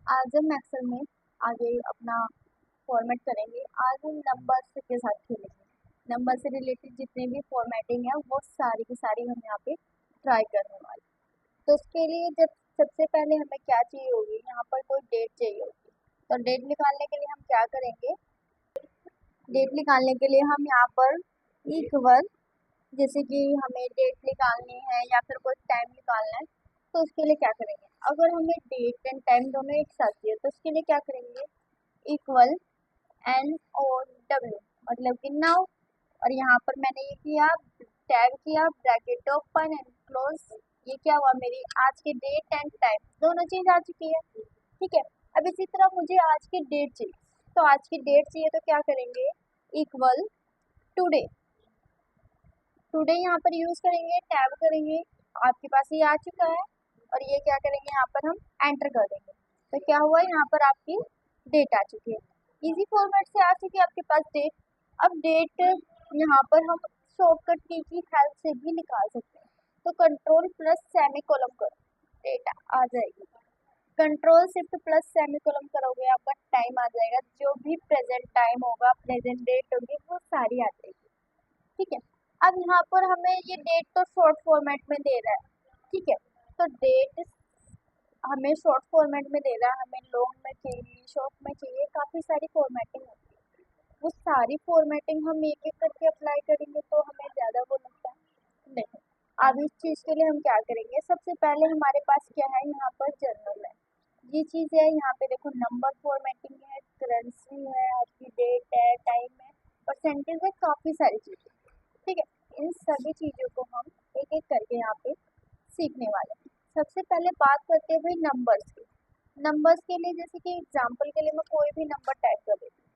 आज हम एक्सेल में आगे अपना फॉर्मेट करेंगे। आज हम नंबर्स के साथ खेलेंगे। नंबर से रिलेटेड जितने भी फॉर्मेटिंग है वो सारी की सारी हम यहाँ पे ट्राई करने वाले। तो उसके लिए जब सबसे पहले हमें क्या चाहिए होगी, यहाँ पर कोई डेट चाहिए होगी। तो डेट निकालने के लिए हम क्या करेंगे, डेट निकालने के लिए हम यहाँ पर इक्वल, जैसे कि हमें डेट निकालनी है या फिर कोई टाइम निकालना है, तो उसके लिए क्या करेंगे, अगर हमें डेट एंड टाइम दोनों एक साथ चाहिए तो उसके लिए क्या करेंगे, इक्वल NOW, मतलब कि नाउ। और यहाँ पर मैंने ये किया, टैब किया, ब्रैकेट ओपन एंड क्लोज। ये क्या हुआ, मेरी आज की डेट एंड टाइम दोनों चीज आ चुकी है। ठीक है, अब इसी तरह मुझे आज की डेट चाहिए, तो आज की डेट चाहिए तो क्या करेंगे, इक्वल टुडे। टुडे यहाँ पर यूज करेंगे, टैब करेंगे, आपके पास ये आ चुका है। और ये क्या करेंगे, यहाँ पर हम एंटर कर देंगे। तो क्या हुआ, यहाँ पर आपकी डेट आ चुकी है। इजी फॉर्मेट से आ चुकी है आपके पास डेट। अब डेट यहाँ पर हम शॉर्टकट की हेल्प से भी निकाल सकते हैं। तो कंट्रोल प्लस सेमीकोलन करो, डेट आ जाएगी। कंट्रोल शिफ्ट प्लस सेमीकोलन करोगे, आपका टाइम आ जाएगा। जो भी प्रेजेंट टाइम होगा, प्रेजेंट डेट होगी, वो सारी आ जाएगी। ठीक है, अब यहाँ पर हमें ये डेट तो शॉर्ट फॉर्मेट में दे रहा है। ठीक है, तो डेट हमें शॉर्ट फॉर्मेट में दे रहा है, हमें लॉन्ग में चाहिए, शॉर्ट में चाहिए, काफ़ी सारी फॉर्मेटिंग होती है। वो सारी फॉर्मेटिंग हम एक एक करके अप्लाई करेंगे तो हमें ज़्यादा वो लगता है नहीं। अब इस चीज़ के लिए हम क्या करेंगे, सबसे पहले हमारे पास क्या है, यहाँ पर जर्नल है। ये चीज़ है, यहाँ पे देखो नंबर फॉर्मेटिंग है, करेंसी है, आपकी डेट है, टाइम है, परसेंटेज है, काफ़ी सारी चीज़ें। ठीक है, इन सभी चीज़ों को हम एक एक करके यहाँ पे सीखने वाले हैं। सबसे पहले बात करते हैं भाई नंबर्स की। नंबर्स के लिए जैसे कि एग्जांपल के लिए मैं कोई भी नंबर टाइप कर देती हूँ,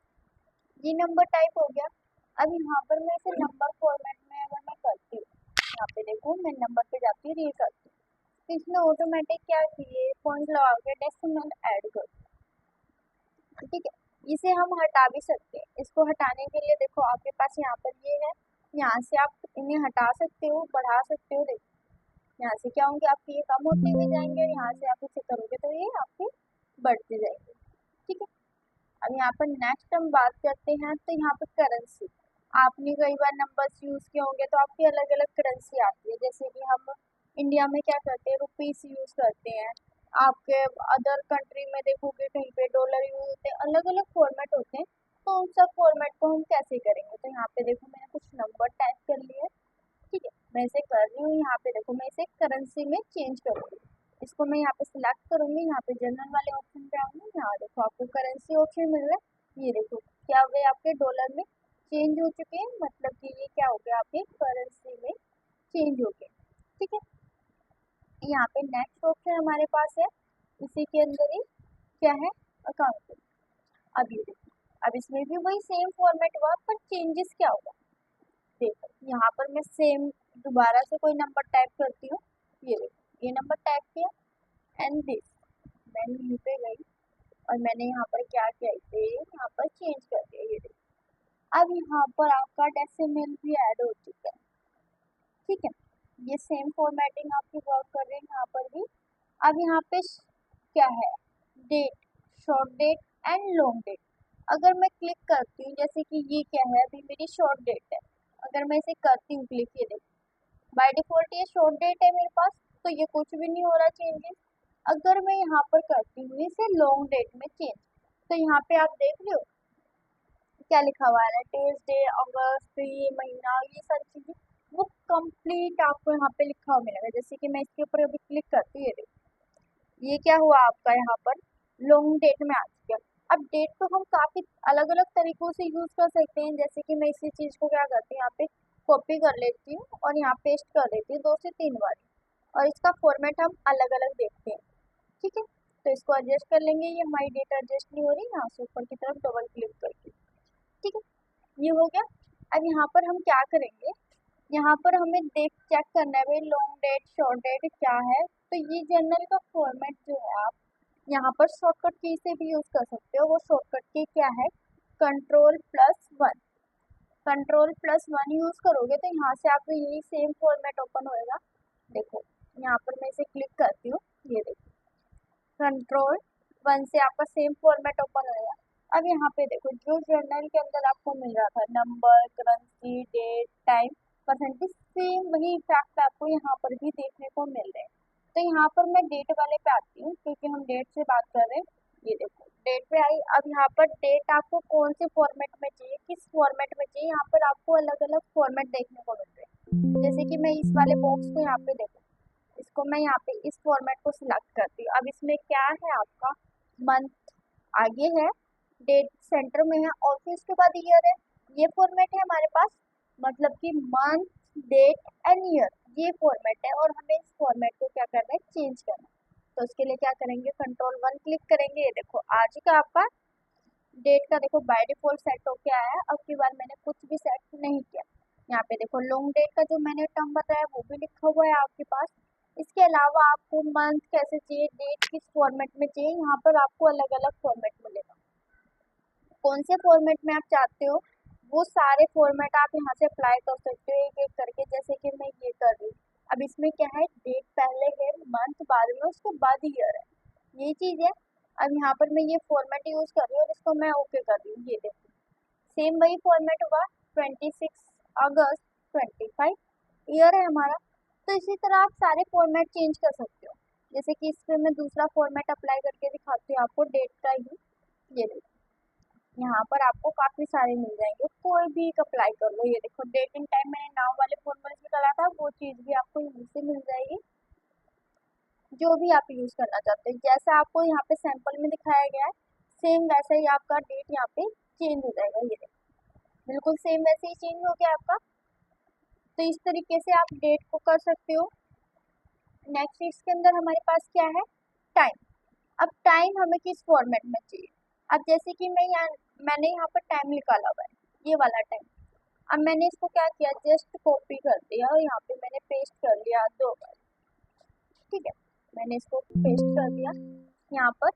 ये नंबर टाइप हो गया। अब यहाँ पर मैं इसे नंबर फॉर्मेट में अगर मैं करती हूँ, यहाँ पे देखो मैं नंबर पे जाती हूँ, ये करती हूँ, तो इसमें ऑटोमेटिक क्या किए, पॉइंट लगा के डेसिमल ऐड कर। ठीक है, इसे हम हटा भी सकते हैं। इसको हटाने के लिए देखो आपके पास यहाँ पर ये है, यहाँ से आप इन्हें हटा सकते हो, बढ़ा सकते हो। देखो यहाँ से क्या होंगे, आपके ये कम होते हुए जाएंगे, और यहाँ से आप इसे करोगे तो ये आपके बढ़ते जाएंगे। ठीक है, अब यहाँ पर नेक्स्ट हम बात करते हैं, तो यहाँ पर करेंसी। आपने कई बार नंबर्स यूज किए होंगे, तो आपकी अलग अलग करेंसी आती है। जैसे कि हम इंडिया में क्या करते हैं, रुपीस यूज करते हैं। आपके अदर कंट्री में देखोगे कहीं पे डॉलर यूज होते हैं, अलग अलग फॉर्मेट होते हैं। तो उन सब फॉर्मेट को हम कैसे करेंगे, तो यहाँ पे देखो मैंने कुछ नंबर टाइप कर लिए। ठीक है, मैं इसे कर रही हूँ, यहाँ पे देखो मैं इसे करेंसी में चेंज करूँगी। इसको मैं यहाँ पे सिलेक्ट करूँगी, यहाँ पे जनरल वाले ऑप्शन पे आऊँगी, यहाँ देखो आपको करेंसी ऑप्शन मिल रहा है। ये देखो क्या हो गया, आपके डॉलर में चेंज हो चुके हैं, मतलब कि ये क्या हो गया, आपके करेंसी में चेंज हो गए। ठीक है, यहाँ पे नेक्स्ट ऑप्शन हमारे पास है, इसी के अंदर ही क्या है, अकाउंटिंग। अब ये देखो, अब इसमें भी वही सेम फॉर्मेट हुआ, पर चेंजेस क्या होगा, देखो यहाँ पर मैं सेम दोबारा से कोई नंबर टाइप करती हूँ। ये देखो ये नंबर टाइप किया एंड दिस, मैं यहीं पे गई और मैंने यहाँ पर क्या किया, इसे यहाँ पर चेंज कर दिया। ये देखो अब यहाँ पर आपका डेसिमल भी ऐड हो चुका है। ठीक है, ये सेम फॉर्मेटिंग आपकी वर्क कर रही है यहाँ पर भी। अब यहाँ पे क्या है, date, short date and long date. अगर मैं क्लिक करती हूँ, जैसे कि ये क्या है, अभी मेरी शॉर्ट डेट है, अगर मैं इसे करती हूँ क्लिक, ये देखो बाय डिफॉल्ट ये शॉर्ट डेट है मेरे पास, तो ये कुछ भी नहीं हो रहा चेंजेस। अगर मैं यहाँ पर करती हूँ इसे लॉन्ग डेट में चेंज, तो यहाँ पे आप देख रहे हो क्या लिखा हुआ है, ट्यूसडे, अगस्त, ये महीना, ये सारी चीजें वो कंप्लीट आपको यहाँ पे लिखा हुआ मिलेगा। जैसे कि मैं इसके ऊपर अभी क्लिक करती हूँ, ये देखो ये क्या हुआ आपका, यहाँ पर लॉन्ग डेट में आ चुका है। अब डेट तो हम काफी अलग अलग तरीकों से यूज कर सकते हैं। जैसे कि मैं इसी चीज को क्या करती हूँ, यहाँ पे कॉपी कर लेती हूँ और यहाँ पेस्ट कर देती हूँ 2 से 3 बार, और इसका फॉर्मेट हम अलग अलग देखते हैं। ठीक है, तो इसको एडजस्ट कर लेंगे। ये हमारी डेट एडजस्ट नहीं हो रही, यहाँ से ऊपर की तरफ डबल क्लिक करके। ठीक है, ये हो गया। अब यहाँ पर हम क्या करेंगे, यहाँ पर हमें देख चेक करना है भाई लॉन्ग डेट शॉर्ट डेट क्या है। तो ये जर्नल का फॉर्मेट जो है, आप यहाँ पर शॉर्टकट की से भी यूज कर सकते हो। वो शॉर्टकट की क्या है, कंट्रोल+1। कंट्रोल+1 यूज करोगे तो यहाँ से आपको यही सेम फॉर्मेट ओपन होएगा। देखो यहाँ पर मैं इसे क्लिक करती हूँ, ये देखो कंट्रोल वन से आपका सेम फॉर्मेट ओपन हो गया। अब यहाँ पे देखो जो जर्नल के अंदर आपको मिल रहा था number, currency, date, time, percentage, same वही फैक्ट आपको यहाँ पर भी देखने को मिल रहे हैं। तो यहाँ पर मैं डेट वाले पे आती हूँ क्योंकि हम डेट से बात कर रहे हैं। ये देखो डेट पे आई। अब यहाँ पर डेट आपको कौन से फॉर्मेट में चाहिए, किस फॉर्मेट में चाहिए, यहाँ पर आपको अलग अलग फॉर्मेट देखने को मिल रहे हैं। जैसे कि मैं इस वाले बॉक्स को यहाँ पे देखो, इसको मैं यहाँ पे इस फॉर्मेट को सिलेक्ट करती हूँ। अब इसमें क्या है आपका मंथ आगे है, डेट सेंटर में है और फिर उसके बाद ईयर है। ये फॉर्मेट है हमारे पास, मतलब कि मंथ, डेट एंड ईयर, ये फॉर्मेट है और हमें इस फॉर्मेट को क्या करना है, चेंज करना है। तो उसके लिए क्या करेंगे, कंट्रोल 1 क्लिक करेंगे। ये देखो आज का आपका डेट का देखो बाय डिफॉल्ट सेट हो के आया है। अब की बार मैंने कुछ भी सेट नहीं किया। यहाँ पे देखो लॉन्ग डेट का जो मैंने टर्म बताया वो भी लिखा हुआ है आपके पास। इसके अलावा आपको मंथ कैसे चाहिए, डेट किस फॉर्मेट में चाहिए, यहाँ पर आपको अलग अलग फॉर्मेट मिलेगा। कौन से फॉर्मेट में आप चाहते हो वो सारे फॉर्मेट आप यहाँ से अप्लाई कर सकते हो एक एक करके, जैसे कि मैं ये कर रही हूँ। अब इसमें क्या है, डेट पहले है, मंथ बाद में, उसके बाद ईयर है, ये चीज है। अब यहाँ पर मैं ये फॉर्मेट यूज कर रही हूँ और इसको मैं ओके कर रही हूँ। ये देखो सेम वही फॉर्मेट हुआ, 26 अगस्त 25 ईयर है हमारा। तो इसी तरह आप सारे फॉर्मेट चेंज कर सकते हो। जैसे कि इस पे मैं दूसरा फॉर्मेट अप्लाई करके दिखाती हूँ आपको डेट का ही। ये देखो यहाँ पर आपको काफी सारे मिल जाएंगे, कोई भी एक अप्लाई कर लो। ये देखो डेट एंड टाइम मैंने नाउ वाले फॉर्मेट में डाला था, वो चीज भी आपको यहीं से मिल जाएगी, जो भी आप यूज करना चाहते हैं। जैसा आपको यहाँ पे सैंपल में दिखाया गया है सेम वैसा ही आपका डेट यहाँ पे चेंज हो जाएगा। ये देखो बिल्कुल सेम वैसे ही चेंज हो गया आपका। तो इस तरीके से आप डेट को कर सकते हो। नेक्स्ट इसके अंदर हमारे पास क्या है, टाइम। अब टाइम हमें किस फॉर्मेट में चाहिए। अब जैसे कि मैंने यहाँ पर टाइम निकाला हुआ है, ये वाला टाइम। अब मैंने इसको क्या किया, जस्ट कॉपी कर दिया और यहाँ पे मैंने पेस्ट कर लिया 2 बार। ठीक है, मैंने इसको पेस्ट कर दिया यहाँ पर।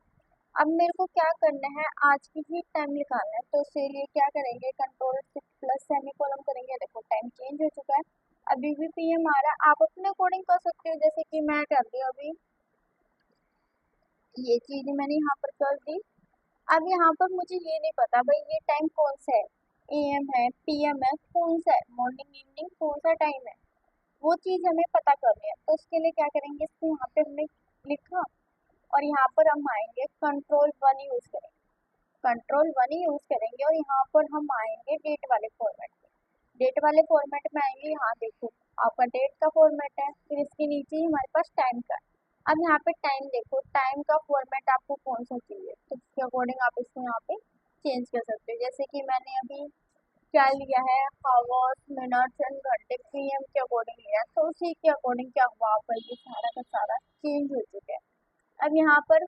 अब मेरे को क्या करना है, आज की ही टाइम निकालना है, तो उसके लिए क्या करेंगे, कंट्रोल+सेमीकोलन करेंगे। देखो टाइम चेंज हो चुका है, अभी भी पीएम आ रहा है। आप अपने अकॉर्डिंग कर सकते हो, जैसे कि मैं कर रही हूँ अभी, ये चीज मैंने यहाँ पर कर दी। अब यहाँ पर मुझे ये नहीं पता भाई ये टाइम कौन सा है, एएम है, पीएम है, कौन सा है, मॉर्निंग इवनिंग कौन सा टाइम है, वो चीज हमें पता करनी है। तो उसके लिए क्या करेंगे, इसको यहाँ पे हमने लिखा और यहाँ पर हम आएंगे कंट्रोल 1 यूज करेंगे। कंट्रोल 1 ही यूज करेंगे और यहाँ पर हम आएंगे डेट वाले फॉर्मेट में। डेट वाले फॉर्मेट में आएंगे, यहाँ देखो आपका डेट का फॉर्मेट है, फिर इसके नीचे ही हमारे पास टाइम का है। अब यहाँ पे टाइम देखो, टाइम का फॉर्मेट आपको कौन सा चाहिए, तो उसके अकॉर्डिंग आप इसको यहाँ पे चेंज कर सकते हो। जैसे कि मैंने अभी क्या लिया है, हावर्स, मिनट्स एंड घंटे, पीएम के अकॉर्डिंग लिया है, तो उसी के अकॉर्डिंग क्या हुआ आपका ये सारा का सारा चेंज हो चुका है। अब यहाँ पर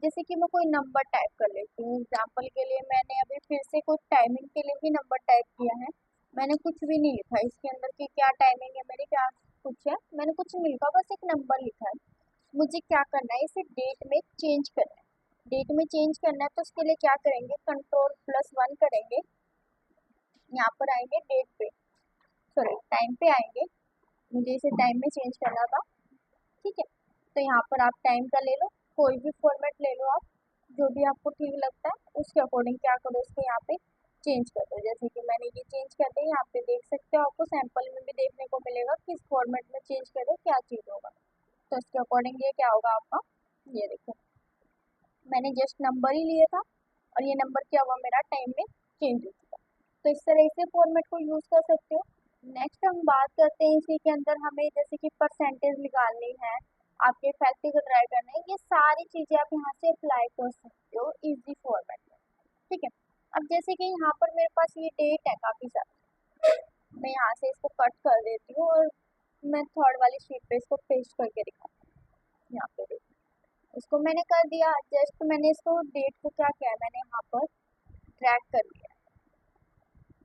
जैसे कि मैं कोई नंबर टाइप कर लेती हूँ, एग्जाम्पल के लिए मैंने अभी फिर से कुछ टाइमिंग के लिए भी नंबर टाइप किया है। मैंने कुछ भी नहीं लिखा इसके अंदर कि क्या टाइमिंग है मेरी, क्या कुछ है, मैंने कुछ नहीं लिखा, बस एक नंबर लिखा है। मुझे क्या करना है, इसे डेट में चेंज करना है। डेट में चेंज करना है तो उसके लिए क्या करेंगे, कंट्रोल+1 करेंगे, यहाँ पर आएंगे डेट पे, सॉरी टाइम पे आएंगे, मुझे इसे टाइम में चेंज करना था। ठीक है, तो यहाँ पर आप टाइम का ले लो, कोई भी फॉर्मेट ले लो आप, जो भी आपको ठीक लगता है उसके अकॉर्डिंग क्या करो, इसको यहाँ पे चेंज कर दो। जैसे कि मैंने ये चेंज कर दिया, यहाँ पे देख सकते हो, आपको सैंपल में भी देखने को मिलेगा किस फॉर्मेट में चेंज करो क्या चीज़ होगा। तो इसके अकॉर्डिंग ये क्या होगा आपका, ये देखो मैंने जस्ट नंबर ही लिया था और ये नंबर क्या हुआ मेरा टाइम में चेंज हो चुका। तो इस तरह से फॉर्मेट को यूज कर सकते हो। नेक्स्ट हम बात करते हैं, इसी के अंदर हमें जैसे कि परसेंटेज निकालनी है, आपके फैक्ट्री को ट्राई करना है, ये सारी चीजें आप यहाँ से अप्लाई कर सकते हो इजी फॉर्मेट में। ठीक है, अब जैसे कि यहाँ पर मेरे पास ये डेट है काफी सारा, मैं यहाँ से इसको कट कर देती हूँ और मैं थर्ड वाली शीट पे इसको पेस्ट करके दिखाती हूँ। यहाँ पे देखो इसको मैंने कर दिया, जस्ट मैंने इसको डेट को क्या किया है, मैंने यहाँ पर ड्रैग कर लिया,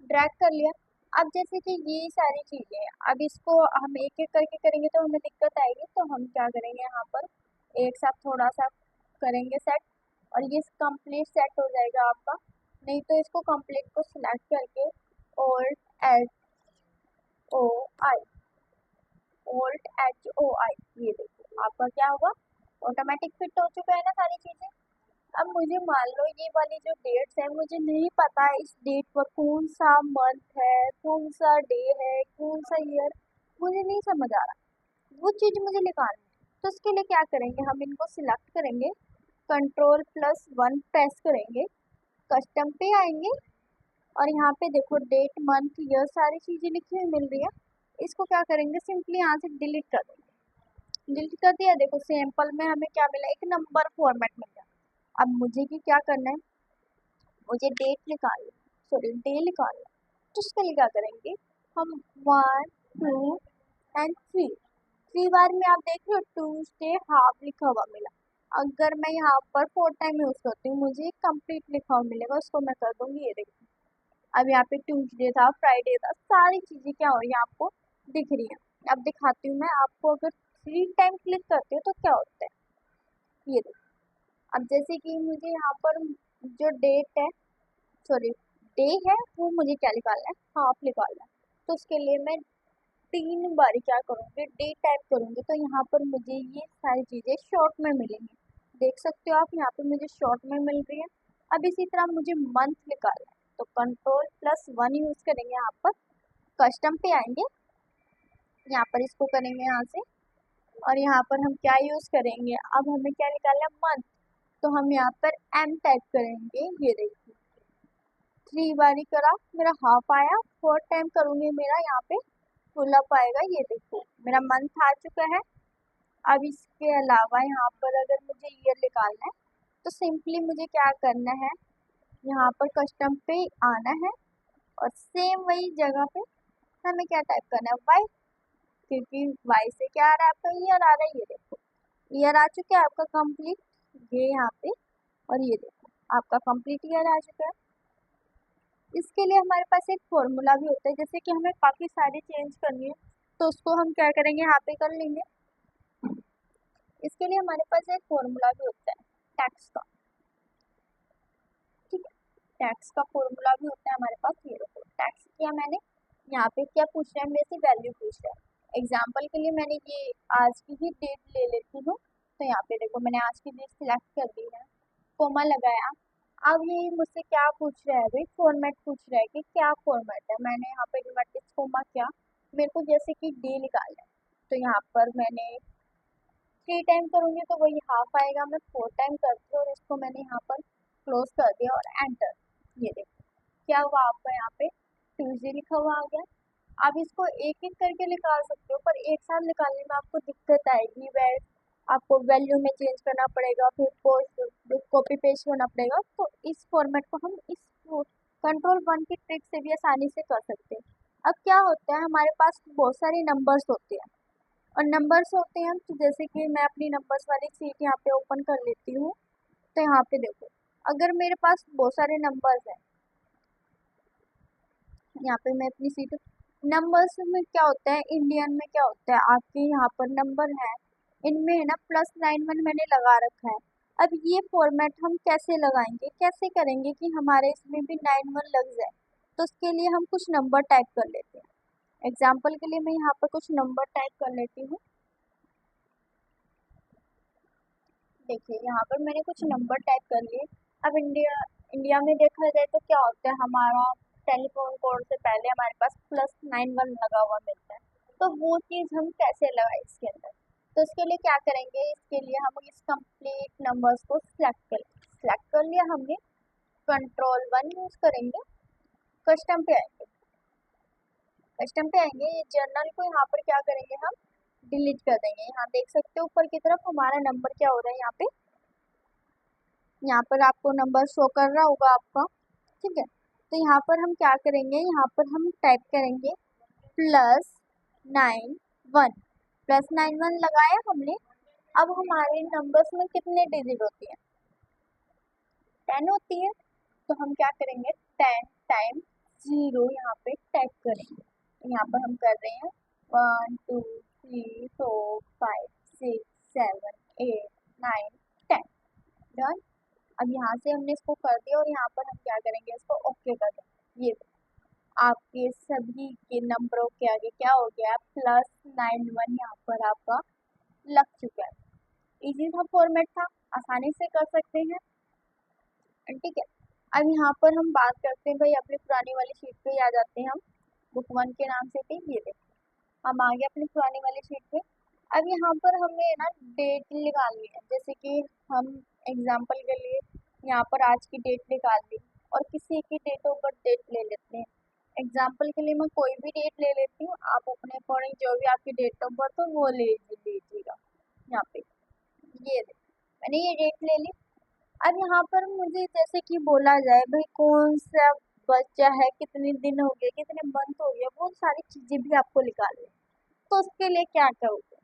ड्रैग कर लिया। अब जैसे कि ये सारी चीजें हैं, अब इसको हम एक एक करके करेंगे तो हमें दिक्कत आएगी, तो हम क्या करेंगे, यहाँ पर एक साथ थोड़ा सा करेंगे सेट और ये कंप्लीट सेट हो जाएगा आपका। नहीं तो इसको कंप्लीट को सिलेक्ट करके OLT OLT HOI, ये देखो आपका क्या होगा, ऑटोमेटिक फिट हो चुका है ना सारी चीजें। अब मुझे मान लो ये वाली जो डेट्स है मुझे नहीं पता है इस डेट पर कौन सा मंथ है, कौन सा डे है, कौन सा ईयर, मुझे नहीं समझ आ रहा। वो चीज़ मुझे निकालनी है। तो इसके लिए क्या करेंगे, हम इनको सिलेक्ट करेंगे, कंट्रोल+1 प्रेस करेंगे, कस्टम पे आएंगे और यहाँ पे देखो डेट मंथ ईयर सारी चीज़ें लिखी हुई मिल रही है। इसको क्या करेंगे, सिंपली यहाँ से डिलीट कर देंगे। डिलीट कर दिया, देखो सैंपल में हमें क्या मिला, एक नंबर फॉर्मेट मिल गया। अब मुझे क्या करना है, मुझे डेट निकालना, सॉरी डे निकालना। तो उसके लिए क्या करेंगे, हम 1 2 एंड 3 बार में आप देख रहे हो ट्यूसडे हाफ लिखा हुआ मिला। अगर मैं यहाँ पर 4 टाइम यूज़ करती हूँ मुझे कंप्लीट लिखा हुआ मिलेगा, उसको मैं कर दूंगी, ये देखिए अब यहाँ पे ट्यूसडे था, फ्राइडे था, सारी चीज़ें क्या हो रही है आपको दिख रही है। अब दिखाती हूँ मैं आपको, अगर 3 टाइम क्लिक करती हूँ तो क्या होता है, ये देखो। अब जैसे कि मुझे यहाँ पर जो डेट है, सॉरी डे है, वो मुझे क्या निकालना है, हाफ निकालना है। तो उसके लिए मैं 3 बार क्या करूँगी, डे टाइप करूँगी, तो यहाँ पर मुझे ये सारी चीज़ें शॉर्ट में मिलेंगी। देख सकते हो आप यहाँ पे मुझे शॉर्ट में मिल रही है। अब इसी तरह मुझे मंथ निकालना है, तो कंट्रोल+1 यूज़ करेंगे, यहाँ पर कस्टम पे आएंगे, यहाँ पर इसको करेंगे यहाँ से, और यहाँ पर हम क्या यूज़ करेंगे, अब हमें क्या निकालना है, मंथ। तो हम यहाँ पर एम टाइप करेंगे, ये देखिए 3 बारी करा मेरा हाफ आया, 4 टाइम करूँगी मेरा यहाँ पे फुल अप आएगा, ये देखो मेरा मंथ आ चुका है। अब इसके अलावा यहाँ पर अगर मुझे ईयर निकालना है तो सिंपली मुझे क्या करना है, यहाँ पर कस्टम पे आना है और सेम वही जगह पे हमें क्या टाइप करना है, वाई, क्योंकि वाई से क्या आ रहा है आपका ईयर आ रहा है, ये देखो ईयर आ चुका है आपका कंप्लीट, ये यहाँ पे, और ये देखो आपका कंप्लीट ईयर आ चुका है। इसके लिए हमारे पास एक फॉर्मूला भी होता है, जैसे कि हमें काफ़ी सारी चेंज करनी है तो उसको हम क्या करेंगे, यहाँ पे कर लेंगे। इसके लिए हमारे पास एक फॉर्मूला भी होता है टैक्स का, ठीक है, टैक्स का फॉर्मूला भी होता है हमारे पास। ये देखो टैक्स किया मैंने, यहाँ पे क्या पूछ रहा है, मेरे से वैल्यू पूछ रहा है। एग्जाम्पल के लिए मैंने ये आज की ही डेट ले लेती हूँ, तो यहाँ पे देखो मैंने आज की डेट सिलेक्ट कर दी है, कोमा लगाया। अब ये मुझसे क्या पूछ रहा है भाई, फॉर्मेट पूछ रहा है कि क्या फॉर्मेट है। मैंने यहाँ पे इन्वर्टेड कोमा किया, मेरे को जैसे कि डे निकालना है, तो यहाँ पर मैंने 3 टाइम करूँगी तो वही हाफ आएगा, मैं 4 टाइम करती हूँ और इसको मैंने यहाँ पर क्लोज कर दिया और एंटर। ये देखो क्या हुआ, आपका यहाँ पे ट्यूजडे लिखा हुआ आ गया। आप इसको एक एक करके निकाल सकते हो, पर एक साथ निकालने में आपको दिक्कत आएगी, वैल आपको वैल्यू में चेंज करना पड़ेगा, फिर पोस्ट कॉपी पेस्ट करना पड़ेगा। तो इस फॉर्मेट को हम इस कंट्रोल+1 की ट्रिक से भी आसानी से कर सकते हैं। अब क्या होता है, हमारे पास बहुत सारे नंबर्स होते हैं और नंबर्स होते हैं, तो जैसे कि मैं अपनी नंबर्स वाली सीट यहाँ पे ओपन कर लेती हूँ। तो यहाँ पे देखो अगर मेरे पास बहुत सारे नंबर्स हैं, यहाँ पे मैं अपनी सीट, नंबर्स में क्या होता है, इंडियन में क्या होता है, आपके यहाँ पर नंबर है, इनमें है ना +91 मैंने लगा रखा है। अब ये फॉर्मेट हम कैसे लगाएंगे, कैसे करेंगे कि हमारे इसमें भी 91 लग जाए, तो उसके लिए हम कुछ नंबर टाइप कर लेते हैं। एग्जाम्पल के लिए मैं यहाँ पर कुछ नंबर टाइप कर लेती हूँ। देखिए यहाँ पर मैंने कुछ नंबर टाइप कर लिए। अब इंडिया इंडिया में देखा जाए तो क्या होता है, हमारा टेलीफोन कोड से पहले हमारे पास +91 लगा हुआ मिलता है। तो वो चीज़ हम कैसे लगाए इसके अंदर, तो इसके लिए क्या करेंगे, इसके लिए हम इस कंप्लीट नंबर्स को सिलेक्ट कर लिया हमने, कंट्रोल+1 यूज़ करेंगे, कस्टम पे आएंगे। कस्टम पे आएंगे, ये जर्नल को यहाँ पर क्या करेंगे, हम डिलीट कर देंगे। यहाँ देख सकते हो ऊपर की तरफ हमारा नंबर क्या हो रहा है, यहाँ पर आपको नंबर शो कर रहा होगा आपका, ठीक है। तो यहाँ पर हम क्या करेंगे, यहाँ पर हम टाइप करेंगे +91, +91 लगाया हमने। अब हमारे नंबर्स में कितने डिजिट होती हैं, 10 होती है। तो हम क्या करेंगे, 10 टाइम 0 यहाँ पे टाइप करेंगे। यहाँ पर हम कर रहे हैं 1 2 3 4 5 6 7 8 9 10, डन। अब यहाँ से हमने इसको कर दिया और यहाँ पर हम क्या करेंगे, इसको ओके कर देंगे। ये आपके सभी के नंबरों के आगे क्या हो गया, +91 यहाँ पर आपका लग चुका है। इजी सा फॉर्मेट था, आसानी से कर सकते हैं। ठीक है। अब यहाँ पर हम बात करते हैं भाई अपनी पुरानी वाली शीट पे ही आ जाते हैं हम, बुक 1 के नाम से थी ये देखो, हम आ गए अपनी पुरानी वाली शीट पे। अब यहाँ पर हमें ना डेट निकालनी है, जैसे कि हम एग्जाम्पल के लिए यहाँ पर आज की डेट निकाल ली और किसी की डेट ऑफ बर्थ डेट ले लेते हैं। एग्जाम्पल के लिए मैं कोई भी डेट ले लेती हूँ, आप अपने अकॉर्डिंग जो भी आपकी डेट ऑफ बर्थ हो वो ले लीजिएगा। यहाँ पे ये मैंने ये डेट ले ली। अब यहाँ पर मुझे जैसे कि बोला जाए भाई कौन सा बच्चा है, कितने दिन हो गए, कितने मंथ हो गए, वो सारी चीजें भी आपको निकालनी है। तो उसके लिए क्या करोगे,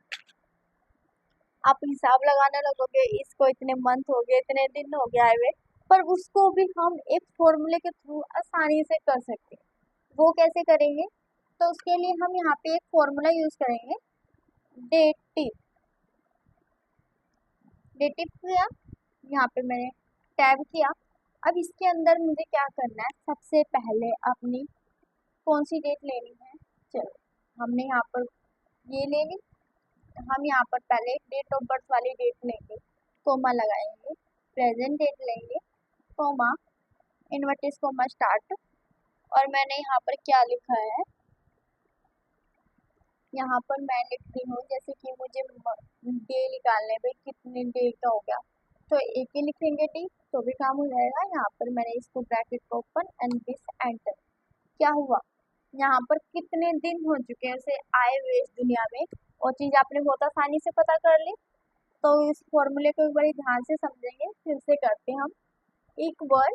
आप हिसाब लगाने लगोगे, इसको इतने मंथ हो गए, इतने दिन हो गए आए हुए, पर उसको भी हम एक फॉर्मूले के थ्रू आसानी से कर सकते हैं। वो कैसे करेंगे, तो उसके लिए हम यहाँ पे एक फॉर्मूला यूज करेंगे, डेटिव। डेटिव किया, यहाँ पे मैंने टैब किया। अब इसके अंदर मुझे क्या करना है, सबसे पहले अपनी कौन सी डेट लेनी है, चलो हमने यहाँ पर ये ले ली। हम यहाँ पर पहले डेट ऑफ बर्थ वाली डेट लेंगे, कोमा लगाएंगे, प्रेजेंट डेट लेंगे, कोमा, इन्वर्टिस कोमा स्टार्ट, और मैंने यहाँ पर क्या लिखा है, यहाँ पर मैं लिख रही हूँ जैसे कि मुझे डे निकालने भाई कितने डे का हो गया, तो एक ही लिखेंगे डी तो भी काम हो जाएगा। यहाँ पर मैंने इसको ब्रैकेट को ओपन एंड दिस एंटर, क्या हुआ, यहाँ पर कितने दिन हो चुके हैं उसे आए हुए इस दुनिया में, और चीज आपने बहुत आसानी से पता कर ली। तो इस फॉर्मूले को एक बार ध्यान से समझेंगे, फिर से करते हैं हम, इक्वल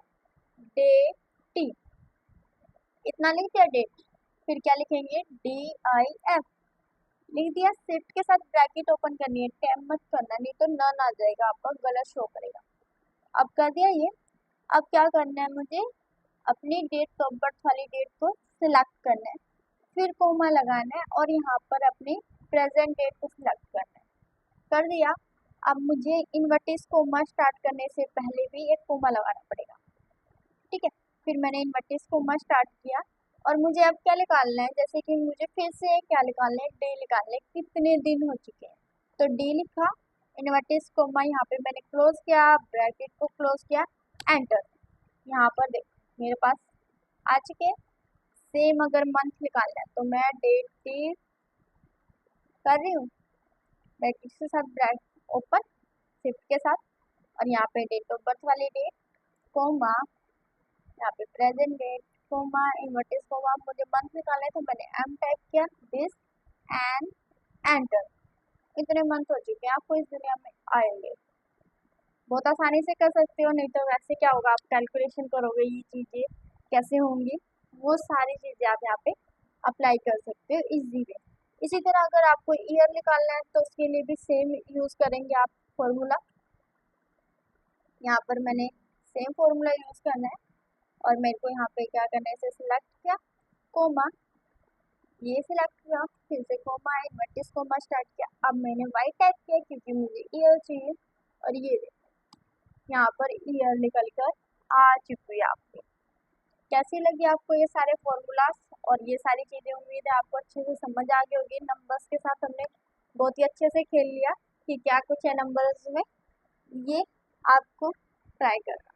डे टी, इतना लिख दिया डेट, फिर क्या लिखेंगे DIF, लिख दिया। शिफ्ट के साथ ब्रैकेट ओपन करनी है, टैब मत करना नहीं तो नन आ जाएगा आपका, गलत शो करेगा। अब कर दिया ये। अब क्या करना है, मुझे अपनी डेट ऑफ बर्थ वाली डेट को सिलेक्ट करना है, फिर कोमा लगाना है और यहाँ पर अपनी प्रेजेंट डेट को सिलेक्ट करना है, कर दिया। अब मुझे इन्वर्टिस कोमा स्टार्ट करने से पहले भी एक कोमा लगाना पड़ेगा, ठीक है। फिर मैंने इन्वर्टिस कोमा स्टार्ट किया और मुझे अब क्या निकालना है, जैसे कि मुझे फिर से क्या निकालना है, डे निकालना है, कितने दिन हो चुके हैं, तो डी लिखा, इन्वर्टिस कोमा यहाँ पे मैंने क्लोज किया, ब्रैकेट को क्लोज किया, एंटर। यहाँ पर देखो मेरे पास आ चुके हैं। सेम अगर मंथ निकालना है तो मैं डेट कर रही हूँ, ब्रैकेट के साथ ब्रैकेट ओपन, शिफ्ट के साथ, और यहाँ पे डेट ऑफ बर्थ वाली डेट, कोमा, यहाँ पे प्रेजेंट डेट, कोमा, इन्वर्टिस कोमा, मुझे मंथ निकालना है तो मैंने एम टाइप किया, दिस एंड एंटर। इतने मंथ हो चुके हैं आपको इस दुनिया में आएंगे, बहुत आसानी से कर सकते हो, नहीं तो वैसे क्या होगा, आप कैलकुलेशन करोगे ये चीजें कैसे होंगी, वो सारी चीजें आप यहाँ पे अप्लाई कर सकते हो इजी वे। इसी तरह अगर आपको ईयर निकालना है तो उसके लिए भी सेम यूज करेंगे आप फॉर्मूला, यहाँ पर मैंने सेम फॉर्मूला यूज करना है और मेरे को यहाँ पे क्या करना है, इसे सिलेक्ट किया, कोमा, ये सिलेक्ट किया, फिर से कोमा, इन्वर्टिस कोमा स्टार्ट किया। अब मैंने वाई टाइप किया क्योंकि मुझे ईयर चाहिए, और ये यहाँ पर ईयर निकल कर आ चुकी है आपकी। कैसी लगी आपको ये सारे फॉर्मूलाज और ये सारी चीजें, उम्मीद है आपको अच्छे से समझ आ गई होगी। नंबर्स के साथ हमने बहुत ही अच्छे से खेल लिया कि क्या कुछ है नंबर्स में, ये आपको ट्राई करना।